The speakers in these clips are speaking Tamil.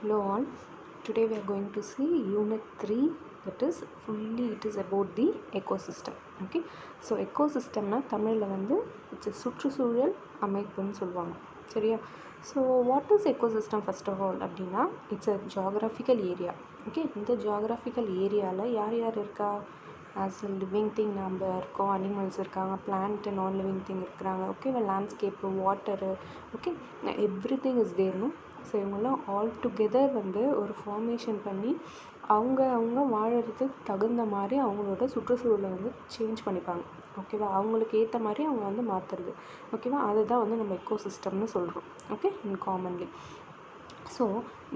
Hello all. Today we are going to see unit 3, that is fully it is about the ecosystem. Okay, so ecosystem na தமிழ்ல வந்து it's a சுற்றுச்சூழல் அமைப்புன்னு சொல்லுவாங்க. சரியா? So what is ecosystem first of all அப்படின்னா it's a geographical area. Okay, இந்த geographical areaல யார் யார் இருக்கா? as a living thing நம்ம இருக்கோம், அனிமல்ஸ் இருக்காங்க, பிளான்ட் நான் லிவிங் திங் இருக்கிறாங்க. Okay, landscape, water, okay, every thing is தேர்னு. ஸோ இவங்கெல்லாம் ஆல் டுகெதர் வந்து ஒரு ஃபார்மேஷன் பண்ணி அவங்க வாழறதுக்கு தகுந்த மாதிரி அவங்களோட சுற்றுச்சூழலை வந்து சேஞ்ச் பண்ணிப்பாங்க. ஓகேவா, அவங்களுக்கு ஏற்ற மாதிரி அவங்க வந்து மாற்றுறது. ஓகேவா, அதுதான் வந்து நம்ம எக்கோசிஸ்டம்னு சொல்கிறோம். ஓகே, இன் காமன்லி. ஸோ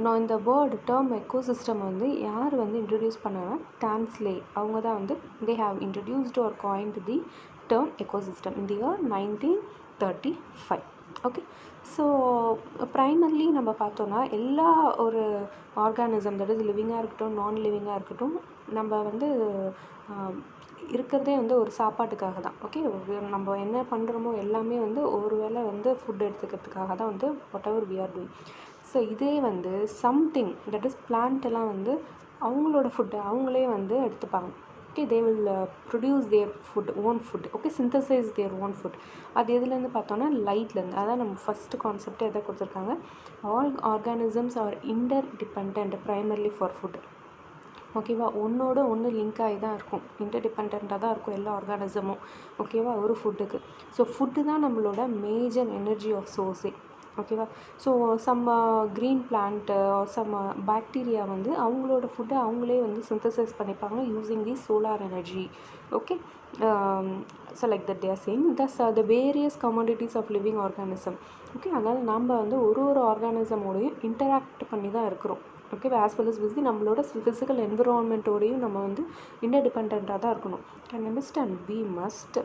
நான் இந்த வேர்டு டேர்ம் எக்கோசிஸ்டம் வந்து யார் வந்து இன்ட்ரடியூஸ் பண்ணாங்கன்னா டான்ஸ்லே. அவங்க தான் வந்து they have introduced or coined the term ecosystem in the year 1935. Okay, so primarily நம்ம பார்த்தோன்னா எல்லா ஒரு ஆர்கானிசம், தட் இஸ் லிவிங்காக இருக்கட்டும், நான் லிவிங்காக இருக்கட்டும், நம்ம வந்து இருக்கிறதே வந்து ஒரு சாப்பாட்டுக்காக தான். ஓகே, நம்ம என்ன பண்ணுறோமோ எல்லாமே வந்து ஒரு வேளை வந்து ஃபுட் எடுத்துக்கிறதுக்காக தான் வந்து whatever we are doing. So இதே வந்து சம்திங் தட் இஸ் பிளான்ட் எல்லாம் வந்து அவங்களோட ஃபுட்டை அவங்களே வந்து எடுத்துப்பாங்க. Okay, they will produce there food, own food. Okay, synthesise their own food. அது எதுலேருந்து பார்த்தோன்னா லைட்லேருந்து. அதான் நம்ம ஃபஸ்ட்டு கான்செப்டே எதை கொடுத்துருக்காங்க, all organisms are inter depend primarily for food. ஓகேவா, ஒன்றோட ஒன்று லிங்க் ஆகி தான் இருக்கும், இன்டர்டிபெண்ட்டாக தான் இருக்கும் எல்லா ஆர்கானிசமும். ஓகேவா, ஒரு ஃபுட்டுக்கு. ஸோ ஃபுட்டு தான் நம்மளோட மேஜர் எனர்ஜி ஆஃப் சோர்ஸே. ஓகேவா, so some green plant some bacteria வந்து அவங்களோட ஃபுட்டை அவங்களே வந்து சிந்தசைஸ் பண்ணிப்பாங்க using the solar energy. Okay, so like that they are saying thus the various commodities of living organism. Okay, அதனால் நம்ம வந்து ஒரு ஆர்கானிசமோடையும் இன்டராக்ட் பண்ணி தான் இருக்கிறோம். Okay, as well as with நம்மளோட ஃபிசிக்கல் என்விரான்மெண்ட்டோடையும் நம்ம வந்து இன்டர்டிபெண்ட்டாக தான் இருக்கணும். Can understand, we must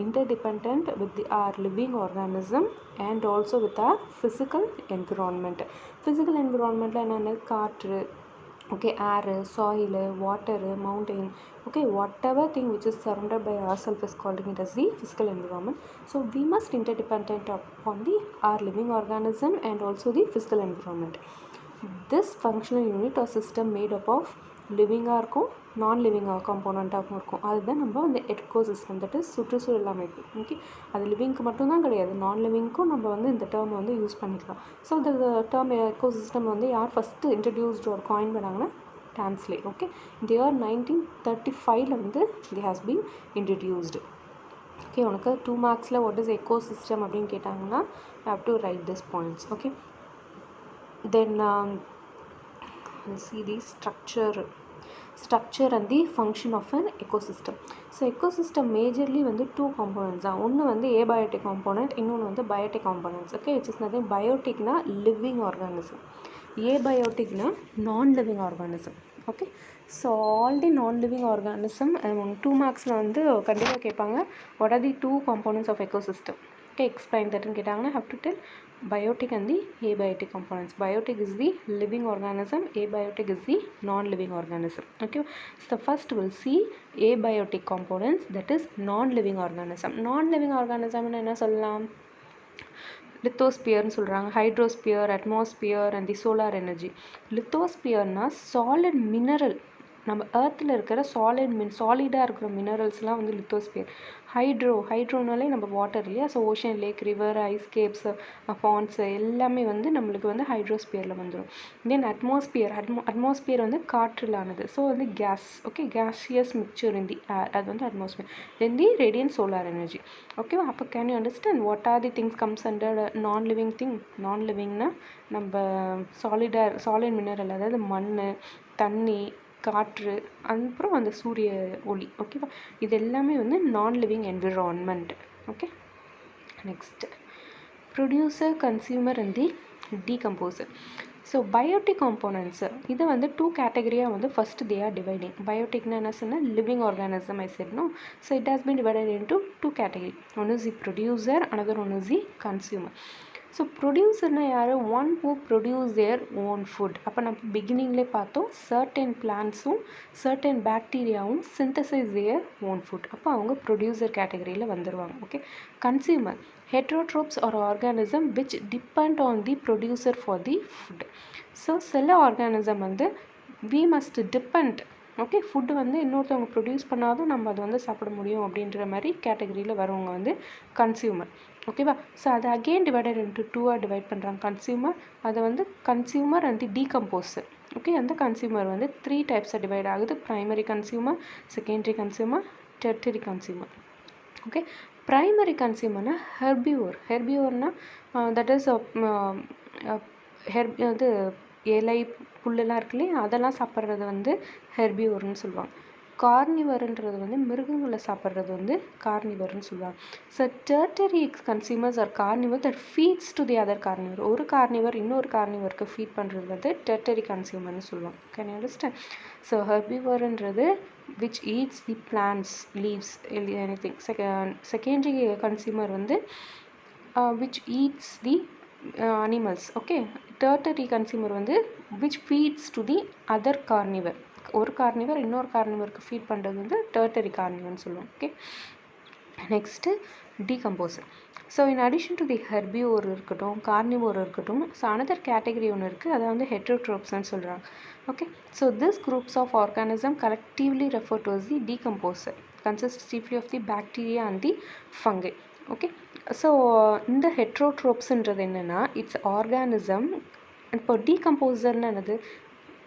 interdependent with our living organism and also with our physical environment. Physical environment என்னென்ன, காற்று, okay, air, soil, water, mountain, okay, whatever thing which is surrounded by ourselves is called it as the physical environment. So we must interdependent upon the our living organism and also the physical environment. This functional unit or system made up of லிவிங்காக இருக்கும், நான் லிவிங்காக காம்போனண்ட்டாகவும் இருக்கும். அதுதான் நம்ம அந்த எக்கோசிஸ்டம், தட் இஸ் சுற்றுச்சூழல் அமைப்பு. ஓகே, அது லிவிங்க்கு மட்டும்தான் கிடையாது, நான் லிவிங்க்கும் நம்ம வந்து இந்த டேர்ம் வந்து யூஸ் பண்ணிக்கலாம். ஸோ இந்த டேர்ம் எக்கோசிஸ்டம் வந்து யார் ஃபஸ்ட்டு இன்ட்ரடியூஸ்டு ஒரு காயின் பண்ணாங்கன்னா டான்ஸ்லே. ஓகே, இந்த இயர் 1935 வந்து தி ஹாஸ் பீன் இன்ட்ரடியூஸ்டு. ஓகே, உனக்கு 2 மார்க்ஸில் வாட் இஸ் எக்கோசிஸ்டம் அப்படின்னு கேட்டாங்கன்னா have to right this points. Okay, then see the structure and the function of an ecosystem. So ecosystem majorly வந்து 2 components தான். ஒன்று வந்து abiotic component, இன்னொன்று வந்து biotic components. Okay, which is nothing. Bioticனா living organism, abioticனா non living organism. Okay, so all the non living organism 2 marksல வந்து கண்டிப்பாக கேட்பாங்க, what are the 2 components of ecosystem. Okay, explain that ன்னு கேட்டாங்கன்னா have to tell biotic and the abiotic components. Biotic is the living organism, abiotic is the non-living organism. Okay, so first we'll see abiotic components, that is non-living organism. Non-living organism என்ன சொல்லலாம், லித்தோஸ்பியர்னு சொல்கிறாங்க, hydrosphere, atmosphere and the solar energy. லித்தோஸ்பியர்னா சாலிட் மினரல், நம்ம எர்த்தில் இருக்கிற சாலிடாக இருக்கிற மினரல்ஸ்லாம் வந்து லித்தோஸ்பியர். ஹைட்ரோனாலே நம்ம வாட்டர் இல்லையா, so ocean, lake, river, icecaps, ponds எல்லாமே வந்து நம்மளுக்கு வந்து ஹைட்ரோஸ்பியரில் வந்துடும். தென் அட்மாஸ்பியர் வந்து காற்றிலானது, ஸோ வந்து gas. Okay, gaseous mixture in the air, அது வந்து atmosphere. Then the radiant solar energy. ஓகேவா, அப்போ can you understand what are the things comes under non living thing. Non லிவிங்னா நம்ம சாலிட் மினரல், அதாவது மண், தண்ணி, காற்று, அப்புறம் அந்த சூரிய ஒளி. ஓகேவா, இது எல்லாமே வந்து non living environment. Okay, next producer, consumer and the decomposer. So biotic components இதை வந்து 2 கேட்டகரியாக வந்து ஃபஸ்ட்டு தே ஆர் டிவைடிங். பயோட்டிக்னா என்ன சொன்னால் living organism I said no. So it has been divided into 2 category. One is the producer, another one is the consumer. So ப்ரொடியூசர்னால் யார்? One who produce their own food. அப்போ நம்ம பிகினிங்லேயே பார்த்தோம் சர்டன் பிளான்ட்ஸும் சர்டன் பாக்டீரியாவும் சிந்தசைஸ் தேர் ஓன் ஃபுட். அப்போ அவங்க ப்ரொடியூசர் கேட்டகரியில் வந்துடுவாங்க. Okay. Consumer heterotrophs or organism which depend on the producer for the food. So சில ஆர்கானிசம் வந்து we must depend, okay, food வந்து இன்னொருத்தவங்க ப்ரொடியூஸ் பண்ணாலும் நம்ம அதை வந்து சாப்பிட முடியும் அப்படின்ற மாதிரி கேட்டகரியில் வரவங்க வந்து கன்சியூமர். ஓகேவா? ஸோ அதை அகெயின் டிவைடட் இன்ட்டு டூவாக டிவைட் பண்ணுறாங்க. கன்சியூமர், அதை வந்து consumer and the decomposer. Okay, அந்த கன்சியூமர் வந்து 3 டைப்ஸாக டிவைட் ஆகுது. Primary consumer, secondary consumer, tertiary consumer. Okay. Primary கன்சியூமர்னா ஹெர்பிவோர்னால் தட் இஸ் அது இலை புல்லுலாம் இருக்கு இல்லையா, அதெல்லாம் சாப்பிட்றது வந்து ஹெர்பிவோர்னு சொல்லுவாங்க. கார்னிவர்ன்றது வந்து மிருகங்களை சாப்பிட்றது வந்து கார்னிவர்னு சொல்லுவாங்க. So tertiary consumers are carnivore that feeds to the other carnivore. ஒரு கார்னிவர் இன்னொரு கார்னிவருக்கு ஃபீட் பண்ணுறது வந்து டெர்டரி கன்சியூமர்னு சொல்லுவாங்க. Can you understand? ஸோ ஹெர்பிவோர்ன்றது which eats the plants, leaves, anything. Secondary consumer வந்து which eats the animals. Okay. Tertiary consumer வந்து which feeds to the other carnivore. ஒரு கார்னிவர் இன்னொரு கார்னிவருக்கு ஃபீட் பண்ணுறது வந்து டெர்டரி கார்னிவர்னு சொல்லுவோம். Okay. Next decomposer. So in addition to the herbivore இருக்கட்டும், கார்னிவோர் இருக்கட்டும், ஸோ அனதர் கேட்டகரி ஒன்று இருக்குது, அதை வந்து ஹெட்ரோட்ரோப்ஸ்னு சொல்கிறாங்க. Okay, so this groups of organism collectively referred to as the decomposer, consists chiefly of the bacteria and the fungi. Okay, so இந்த heterotrophsன்றது என்னன்னா, it's organism. இப்போ டீகம்போசர்னு என்னது?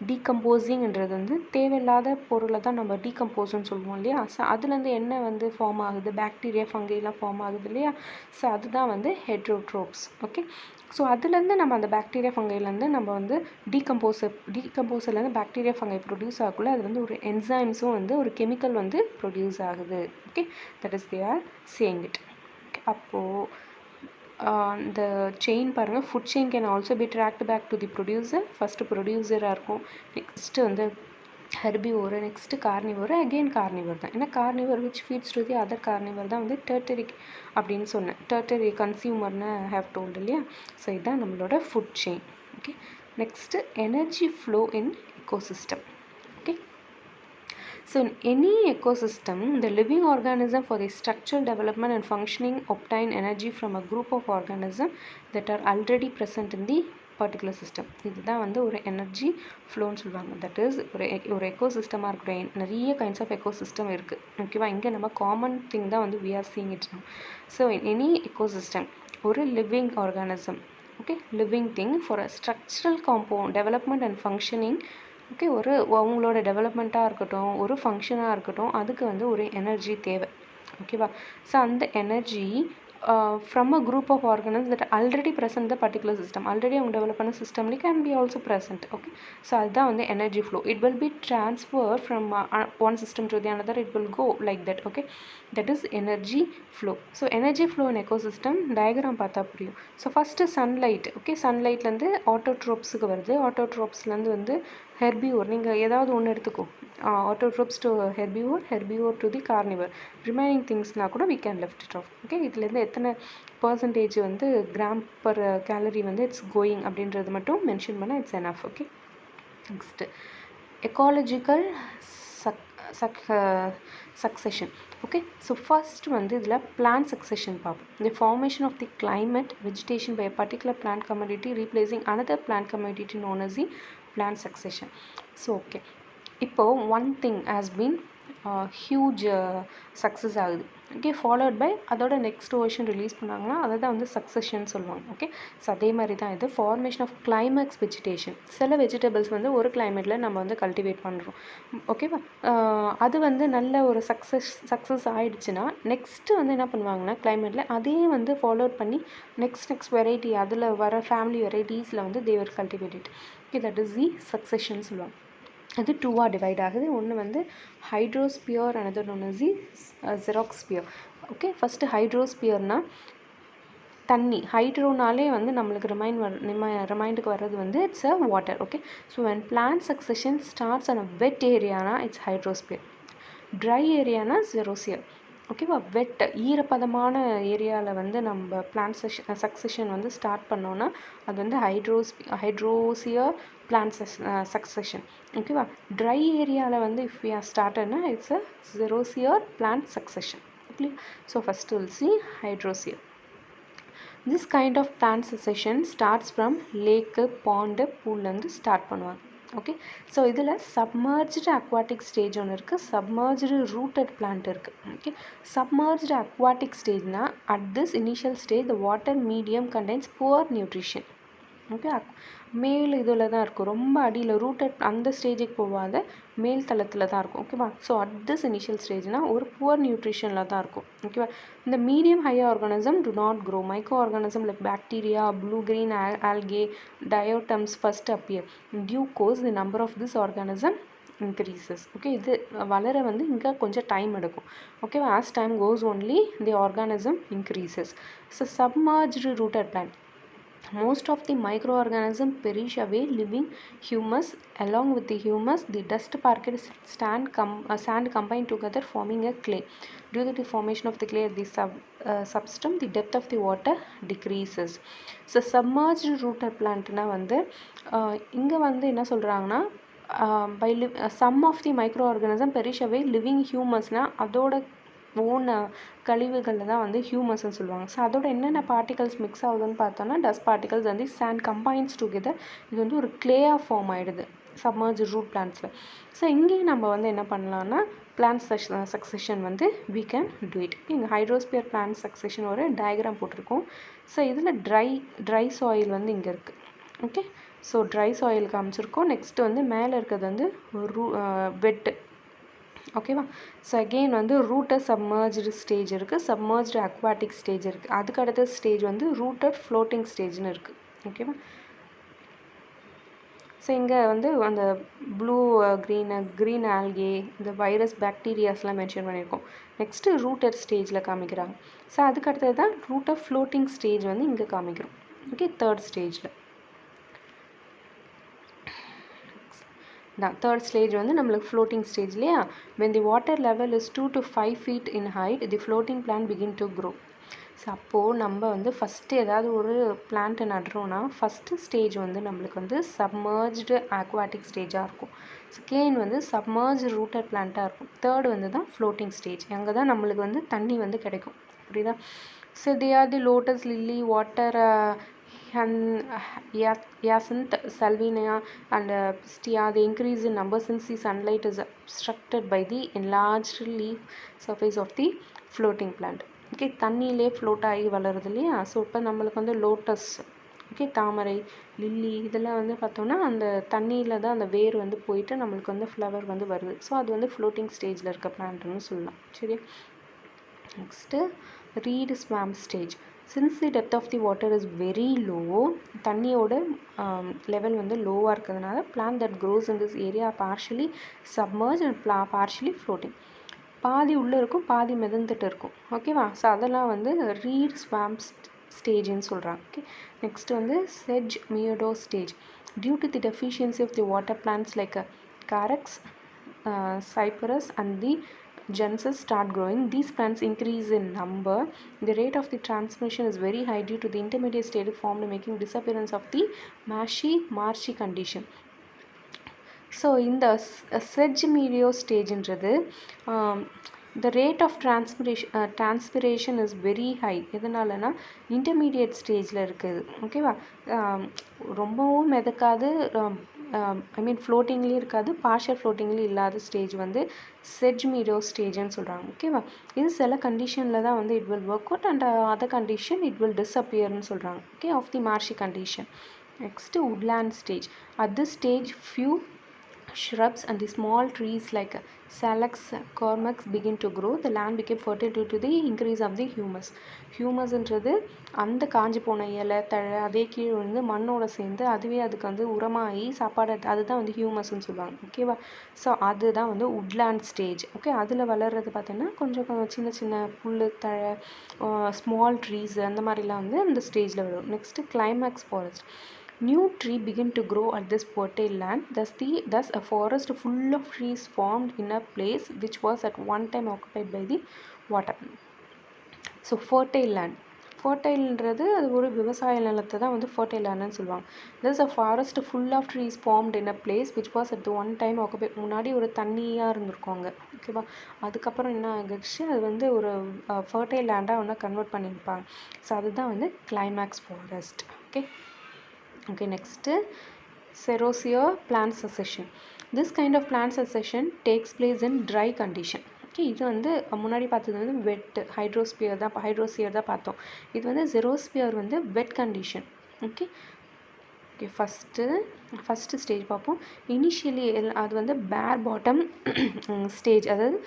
டீகம்போசிங்ன்றது வந்து தேவையில்லாத பொருளை தான் நம்ம டீகம்போஸ்ன்னு சொல்லுவோம் இல்லையா. ஸோ அதுலேருந்து என்ன வந்து ஃபார்ம் ஆகுது? பாக்டீரியா, ஃபங்கைலாம் ஃபார்ம் ஆகுது இல்லையா. ஸோ அதுதான் வந்து ஹெட்ரோட்ரோப்ஸ். ஓகே. ஸோ அதுலேருந்து நம்ம அந்த பாக்டீரியா ஃபங்கைலேருந்து நம்ம வந்து டீகம்போசர்லேருந்து பாக்டீரியா ஃபங்கை ப்ரொடியூஸ் ஆகக்குள்ள அது வந்து ஒரு என்சைம்ஸும் வந்து ஒரு கெமிக்கல் வந்து ப்ரொடியூஸ் ஆகுது. Okay, that is they are saying it. அப்போது இந்த செயின் பாருங்கள், food chain can also be tracked back to the producer. First ப்ரொடியூசராக இருக்கும், நெக்ஸ்ட்டு வந்து herbivore, next carnivore, again carnivore தான். ஏன்னா carnivore which feeds to the other carnivore தான் வந்து டெர்டரி அப்படின்னு சொன்னேன். டெர்டரி கன்சியூமர்னு ஹேவ் டோல்டு இல்லையா. ஸோ இதுதான் நம்மளோட food chain. Okay. Next energy flow in ecosystem. Okay. So in any ecosystem, the living organism for the structural development and functioning obtain energy from a group of organisms that are already present in the particular system. இதுதான் வந்து ஒரு எனர்ஜி ஃப்ளோன்னு சொல்லுவாங்க. தட் இஸ் ஒரு எக்கோசிஸ்டமாக இருக்கட்டும், நிறைய கைண்ட்ஸ் ஆஃப் எக்கோசிஸ்டம் இருக்குது. ஓகேவா? இங்கே நம்ம காமன் திங் தான் வந்து we are seeing it now. So in any ecosystem, ஒரு living organism, okay, living thing for a structural compound development and functioning, okay, ஒரு அவங்களோட டெவலப்மெண்ட்டாக இருக்கட்டும், ஒரு ஃபங்க்ஷனாக இருக்கட்டும், அதுக்கு வந்து ஒரு எனர்ஜி தேவை. ஓகேவா? ஸோ அந்த energy from a group of organisms that already present the particular system. Already அவங்க டெவலப் பண்ண சிஸ்டம்லேயே can be also present. Okay. So அதுதான் வந்து energy flow. It will be transfer from one system to the another. It will go like that. Okay, that is energy flow. So energy flow in ecosystem diagram பார்த்தா புரியும். So first sunlight. ஓகே, சன்லைட்லேருந்து ஆட்டோட்ரோப்ஸுக்கு வருது. ஆட்டோட்ரோப்ஸ்லேருந்து வந்து ஹெர்பிவோர். நீங்கள் ஏதாவது ஒன்று எடுத்துக்கோ. Autotrophs to herbivore, herbivore to the carnivore. Remaining திங்ஸ்னால் கூட we can left it off. Okay, இதுலேருந்து எத்தனை பர்சன்டேஜ் வந்து கிராம் பர் கேலரி வந்து இட்ஸ் கோயிங் அப்படின்றது மட்டும் மென்ஷன் பண்ணால் it's enough. Okay. Next ecological succession. Okay, so first வந்து இதில் plant succession பார்ப்போம். The formation of the climate vegetation by a particular plant commodity replacing another plant commodity known as the plant succession. So okay, இப்போ one thing has been huge success ஆகுது. ஓகே, ஃபாலோட் பை அதோட நெக்ஸ்ட் வெர்ஷன் ரிலீஸ் பண்ணாங்கன்னா அதை தான் வந்து சக்ஸஷன் சொல்லுவாங்க. ஓகே. ஸோ அதே மாதிரி தான் இது ஃபார்மேஷன் ஆஃப் கிளைமேக்ஸ் வெஜிடேஷன். சில வெஜிடபிள்ஸ் வந்து ஒரு கிளைமேட்டில் நம்ம வந்து கல்டிவேட் பண்ணுறோம். ஓகேவா? அது வந்து நல்ல ஒரு சக்ஸஸ் ஆகிடுச்சுன்னா நெக்ஸ்ட்டு வந்து என்ன பண்ணுவாங்கன்னா கிளைமேட்டில் அதே வந்து ஃபாலோட் பண்ணி நெக்ஸ்ட் வெரைட்டி அதில் வர ஃபேமிலி வெரைட்டிஸில் வந்து they will cultivate it. Okay, that is the succession சொல்லுவாங்க. அது டூவாக டிவைட் ஆகுது. ஒன்று வந்து ஹைட்ரோஸ்பியர், அனதர் ஒன்று தி ஜெராக்ஸ்பியர். ஓகே, ஃபஸ்ட்டு ஹைட்ரோஸ்பியர்னால் தண்ணி. ஹைட்ரோனாலே வந்து நம்மளுக்கு ரிமைண்டுக்கு வர்றது வந்து it's a water. Okay. So when plant succession starts on a wet ஏரியானா இட்ஸ் ஹைட்ரோஸ்பியர். ட்ரை ஏரியானா ஜெரோஸ்பியர். ஓகேவா. வெட் ஈரப்பதமான ஏரியாவில் வந்து நம்ம பிளான்ட் சக்சஷன் வந்து ஸ்டார்ட் பண்ணோன்னா அது வந்து ஹைட்ரோசியர் பிளான்ட் சக்சஷன். ஓகேவா. ட்ரை ஏரியாவில் வந்து இஃப் வி ஆர் ஸ்டார்டட்னா it's a xerosere plant succession. Okay. So first will see hydrosere. This kind of plant succession starts from lake, pond, poolலேருந்து ஸ்டார்ட் பண்ணுவாங்க. ஓகே. ஸோ இதில் சப்மர்ஜ்டு அக்வாட்டிக் ஸ்டேஜ் ஒன்று இருக்குது, சப்மர்ஜ்டு ரூட்டட் பிளான்ட் இருக்குது. ஓகே. சப்மர்ஜ்டு அக்வாட்டிக் ஸ்டேஜ்னால் at this initial stage the water medium contains poor nutrition. Okay. மேல் இதில் தான் இருக்கும், ரொம்ப அடியில் ரூட்டட் அந்த ஸ்டேஜுக்கு போகாத மேல் தளத்தில் தான் இருக்கும். ஓகேவா. ஸோ அட் திஸ் இனிஷியல் ஸ்டேஜ்னால் ஒரு புவர் நியூட்ரிஷனில் தான் இருக்கும். ஓகேவா. இந்த medium high organism do not grow. Micro organism like bacteria, blue green algae, diatoms first appear. In due course the number of this organism increases. Okay. இது வளர வந்து இங்கே கொஞ்சம் டைம் எடுக்கும். ஓகேவா. As time goes only the organism increases. So submerged rooted plant. Most of the microorganisms perish away, leaving humus. Along with the humus, the dust particles sand combine together, forming a clay. Due to the formation of the clay at the substratum, the depth of the water decreases. So submerged rooted plantனா வந்து இங்கே வந்து என்ன சொல்கிறாங்கன்னா by some of the microorganism perish away, living humusனா அதோட ஓன் கழிவுகளில் தான் வந்து ஹியூமஸ்ன்னு சொல்லுவாங்க. ஸோ அதோட என்னென்ன பார்ட்டிகல்ஸ் மிக்ஸ் ஆகுதுன்னு பார்த்தோன்னா டஸ்ட் பார்ட்டிகல்ஸ் வந்து சாண்ட் கம்பைன்ஸ் டுகெதர். இது வந்து ஒரு கிளேயாக ஃபார்ம் ஆகிடுது சப்மர்ஜ் ரூட் பிளான்ட்ஸில். ஸோ இங்கேயும் நம்ம வந்து என்ன பண்ணலான்னா பிளான்ட் சக்சஷன் வந்து we can do it. இங்கே ஹைட்ரோஸ்பியர் பிளான்ட் சக்சஷன் ஒரு டயக்ராம் போட்டிருக்கோம். ஸோ இதில் ட்ரை சாயில் வந்து இங்கே இருக்குது. ஓகே. ஸோ ட்ரை சாயில் காமிச்சிருக்கோம். நெக்ஸ்ட்டு வந்து மேலே இருக்கிறது வந்து வெட்டு. ஓகேவா. ஸோ அகெயின் வந்து ரூட்டட் சப்மர்ஜ்டு ஸ்டேஜ் இருக்குது, சப்மர்ஜ்டு அக்வாட்டிக் ஸ்டேஜ் இருக்குது. அதுக்கு அடுத்த ஸ்டேஜ் வந்து ரூட்டட் ஃப்ளோட்டிங் ஸ்டேஜ்னு இருக்குது. ஓகேவா. ஸோ இங்கே வந்து அந்த ப்ளூ க்ரீன் ஆல்கே, இந்த வைரஸ் பாக்டீரியாஸ்லாம் மென்ஷன் பண்ணியிருக்கோம். நெக்ஸ்ட்டு ரூட்டட் ஸ்டேஜில் காமிக்கிறாங்க. ஸோ அதுக்கு அடுத்தது தான் ரூட்டட் ஃப்ளோட்டிங் ஸ்டேஜ் வந்து இங்கே காமிக்கிறோம். ஓகே. தேர்ட் ஸ்டேஜில் தேர்ட் ஸ்டேஜ் வந்து நம்மளுக்கு ஃப்ளோட்டிங் ஸ்டேஜ் இல்லையா. when the water level is 2 to 5 feet in height, the floating plant begin to grow. So அப்போது நம்ம வந்து ஃபஸ்ட்டு ஏதாவது ஒரு பிளான்ட்டை நடுறோன்னா ஃபஸ்ட்டு ஸ்டேஜ் வந்து நம்மளுக்கு வந்து சப்மர்ஜ்டு அக்வாட்டிக் ஸ்டேஜாக இருக்கும். செகண்ட் வந்து சப்மர்ஜ் ரூட்டட் பிளான்ட்டாக இருக்கும். தேர்டு வந்து தான் ஃப்ளோட்டிங் ஸ்டேஜ். அங்கே தான் நம்மளுக்கு வந்து தண்ணி வந்து கிடைக்கும். புரியுதா. So they are the lotus lily, water hyacinth, salvinia and pistia. They increase in number since the sunlight is obstructed by the enlarged leaf surface of the floating plant. Okay. தண்ணியிலே ஃப்ளோட் ஆகி வளருது இல்லையா. ஸோ இப்போ நம்மளுக்கு வந்து லோட்டஸ், ஓகே, தாமரை, லில்லி இதெல்லாம் வந்து பார்த்தோன்னா அந்த தண்ணியில் தான் அந்த வேர் வந்து போயிட்டு நம்மளுக்கு வந்து ஃப்ளவர் வந்து வருது. ஸோ அது வந்து ஃப்ளோட்டிங் ஸ்டேஜில் இருக்க பிளான்ட்னு சொல்லலாம். சரி. Next reed swamp stage. Since the depth of the water is very low, தண்ணியோட லெவல் வந்து லோவாக இருக்கிறதுனால plant that grows in this area partially submerge and partially floating. பாதி உள்ளே இருக்கும், பாதி மிதந்துட்டு இருக்கும். ஓகேவா. ஸோ அதெல்லாம் வந்து ரீட் ஸ்வாம் ஸ்டேஜ்னு சொல்கிறாங்க. ஓகே. நெக்ஸ்ட்டு வந்து sedge meadow stage. Due to the deficiency of the water plants like carex, cyperus and the genus start growing. These plants increase in number. The rate of the transmission is very high due to the intermediate state formed, making disappearance of the marshy condition. So இந்த செட்ஜ் மீடியோ ஸ்டேஜ்ன்றது the rate of transpiration is very high. எதனாலனா இன்டர்மீடியட் ஸ்டேஜில் இருக்குது. ஓகேவா. ரொம்பவும் மிதக்காது, ஐ மீன் ஃப்ளோட்டிங்லேயும் இருக்காது, பார்ஷியல் ஃப்ளோட்டிங்லேயும் இல்லாத ஸ்டேஜ் வந்து செட்ஜ் மீடியோ ஸ்டேஜ்னு சொல்கிறாங்க. ஓகேவா. இது சில கண்டிஷனில் தான் வந்து it will work out and other condition it will டிஸ்அப்பியர்னு சொல்கிறாங்க. Okay. Of the marshy condition. Next woodland stage. At this stage few shrubs and the small trees like Salix cormax begin to grow. The land became fertile due to the increase of the humus. ஹியூமஸ்ன்றது அந்த காஞ்சி போன இலை தழை அதே கீழே வந்து மண்ணோட சேர்ந்து அதுவே அதுக்கு வந்து உரமாகி சாப்பாடு, அதுதான் வந்து ஹியூமஸ்ன்னு சொல்லுவாங்க. ஓகேவா. ஸோ அதுதான் வந்து உட்லேண்ட் ஸ்டேஜ். ஓகே. அதில் வளர்கிறது பார்த்தீங்கன்னா கொஞ்சம் சின்ன சின்ன புல் தழை, ஸ்மால் ட்ரீஸ் அந்த மாதிரிலாம் வந்து அந்த ஸ்டேஜில் வரும். Next climax forest. New tree begin to grow at this fertile land. Thus a forest full of trees formed in a place which was at one time occupied by the water. So ஃபர்டைல்ன்றது அது ஒரு விவசாய நிலத்தை தான் வந்து ஃபர்டைல் லேண்டுன்னு சொல்லுவாங்க. This a forest full of trees formed in a place which was at one time occupy. முன்னாடி ஒரு தண்ணியாக இருந்திருக்காங்க, ஓகேவா. அதுக்கப்புறம் என்ன ஆகிடுச்சு, அது வந்து ஒரு ஃபர்டைல் லேண்டாக வந்து கன்வெர்ட் பண்ணியிருப்பாங்க. ஸோ அதுதான் வந்து climax forest. Okay next xerosere plant succession. This kind of plant succession takes place in dry condition. Okay, இது வந்து முன்னாடி பார்த்தது வந்து வெட் ஹைட்ரோஸ்பியர் தான் பார்த்தோம். இது வந்து ஜெரோஸ்பியர் வந்து wet condition. Okay okay first stage பார்ப்போம். இனிஷியலி அது வந்து பேர் பாட்டம் ஸ்டேஜ், அதாவது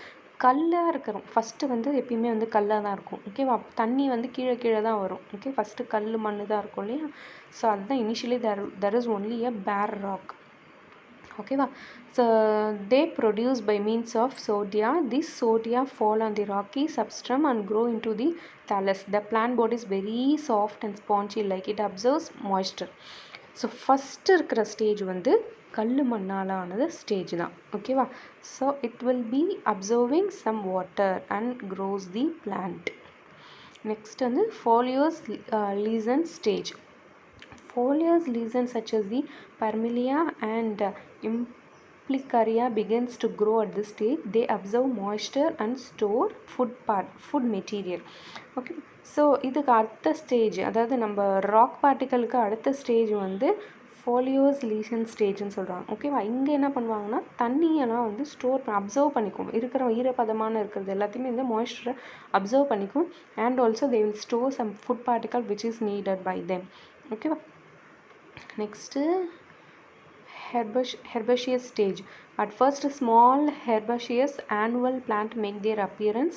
கல்லாக இருக்கிறோம். ஃபஸ்ட்டு வந்து எப்பயுமே வந்து கல்லாக தான் இருக்கும், ஓகேவா. தண்ணி வந்து கீழே தான் வரும், ஓகே. ஃபஸ்ட்டு கல் மண் தான் இருக்கும் இல்லையா. ஸோ அதுதான் initially there is only a bare rock, ஓகேவா. So they produce by means of sodia. This sodia fall on the rocky substratum and grow into the thallus. The plant body is very soft and spongy like it absorbs moisture. So first இருக்கிற ஸ்டேஜ் வந்து கல் மண்ணால் ஆனது ஸ்டேஜ் தான், ஓகேவா. So it will be absorbing some water and grows the plant. Next வந்து foliose lesion stage. Foliose lesions such as the Parmelia and Implicaria begins to grow at this stage. They absorb moisture and store food material. Okay, so இதுக்கு அடுத்த ஸ்டேஜ், அதாவது நம்ம ராக் பார்ட்டிக்கலுக்கு அடுத்த ஸ்டேஜ் வந்து ஃபோலியோஸ் லீஷன் ஸ்டேஜ்னு சொல்கிறாங்க, ஓகேவா. இங்கே என்ன பண்ணுவாங்கன்னா தண்ணியெல்லாம் வந்து அப்சர்வ் பண்ணிக்கும், இருக்கிற ஈரப்பதமான இருக்கிறது எல்லாத்தையுமே வந்து மாய்ஸ்சரை அப்சர்வ் பண்ணிக்கும். And also they will store some food particle which is needed by them, ஓகேவா. Next herbaceous stage. At first small herbaceous annual plant make their appearance.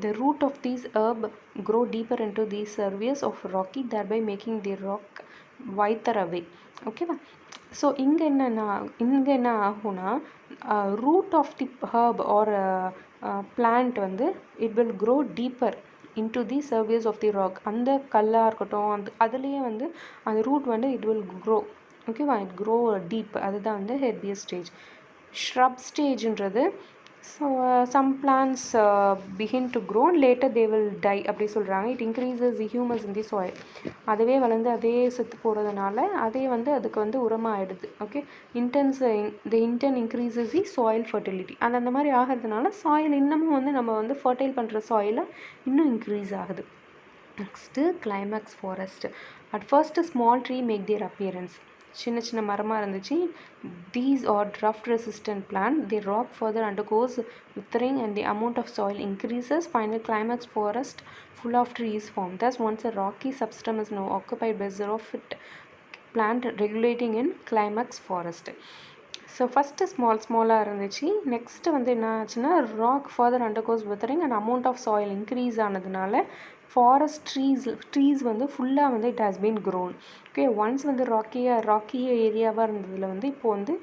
The root of these herb grow deeper into the surface of rocky, thereby making the rock whiter away, ஓகேவா. ஸோ இங்கே என்ன ஆகும்னா root of the herb or plant வந்து it will grow deeper into the surface of the rock. அந்த கல்லாக இருக்கட்டும் அதுலேயே வந்து அந்த ரூட் வந்து இட் வில் க்ரோ, ஓகேவா. இட் க்ரோ டீப், அதுதான் வந்து ஹெர்பியஸ் ஸ்டேஜ். ஷ்ரப் ஸ்டேஜ்ன்றது so some plants begin to grow later they will die அப்படி சொல்கிறாங்க. It increases the humus in the soil. அதுவே வளர்ந்து அதே செத்து போகிறதுனால அதே வந்து அதுக்கு வந்து உரமாக ஆகிடுது, okay. In turn increases the soil fertility. அந்த மாதிரி ஆகிறதுனால சாயில் இன்னமும் வந்து நம்ம வந்து ஃபர்டைல் பண்ணுற சாயிலை இன்னும் இன்க்ரீஸ் ஆகுது. Next climax forest. At first small tree make their appearance. சின்ன மரமாக இருந்துச்சு. These are drought resistant plant. The rock further undergoes withering and the amount of soil increases. Final climax forest full of trees form. Thus once a rocky substratum is now occupied by xerophyte plant regulating in climax forest. So first ஸ்மாலாக இருந்துச்சு. நெக்ஸ்ட்டு வந்து என்ன ஆச்சுன்னா rock further undergoes weathering and amount of soil increase ஆனதுனால ஃபாரஸ்ட் ட்ரீஸ் வந்து ஃபுல்லாக வந்து it has been grown, okay. Once வந்து ராக்கிய ஏரியாவாக இருந்ததில் வந்து இப்போது வந்து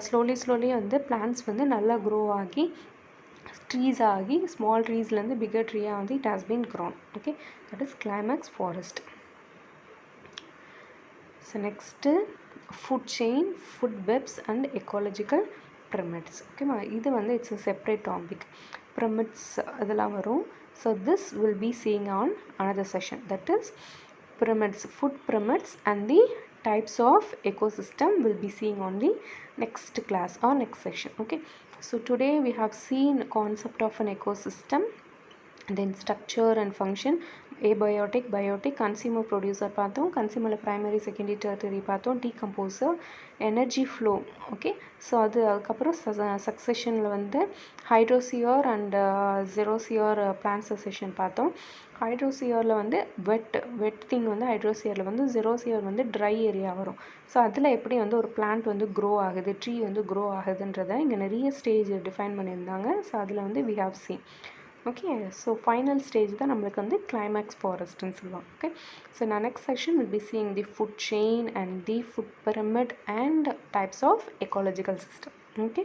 ஸ்லோலி வந்து பிளான்ட்ஸ் வந்து நல்லா க்ரோ ஆகி ட்ரீஸ் ஆகி ஸ்மால் ட்ரீஸ்லேருந்து பிகர் ட்ரீயாக வந்து it has been grown, okay. That is climax forest. So next food chain, food webs and ecological pyramids, ஓகேவா. இது வந்து it's a separate topic. Pyramids அதெல்லாம் வரும். So this will be seeing on another session, that is pyramids, food pyramids and the types of ecosystem will be seeing on the next class or next session, okay. So today we have seen concept of an ecosystem, then structure and function, abiotic, biotic, consumer producer பார்த்தோம். கன்சியூமரில் ப்ரைமரி செகண்டரி டெர்டரி பார்த்தோம். Decomposer, energy flow, okay. So அதுக்கப்புறம் சக்சஷனில் வந்து ஹைட்ரோசியர் அண்ட் ஜெரோசியர் பிளான்ட் சக்சஷன் பார்த்தோம். ஹைட்ரோசியரில் வந்து வெட் திங் வந்து ஹைட்ரோசியரில் வந்து ஜெரோசியர் வந்து ட்ரை ஏரியா வரும். ஸோ அதில் எப்படி வந்து ஒரு பிளான்ட் வந்து க்ரோ ஆகுது, ட்ரீ வந்து க்ரோ ஆகுதுன்றதை இங்கே நிறைய ஸ்டேஜ் டிஃபைன் பண்ணியிருந்தாங்க. ஸோ அதில் வந்து we have seen, okay. So final stage தான் நம்மளுக்கு வந்து கிளைமேக்ஸ் ஃபாரஸ்ட்னு சொல்லுவாங்க, ஓகே. ஸோ நான் next section will be seeing the food chain and the food pyramid and types of ecological system, okay.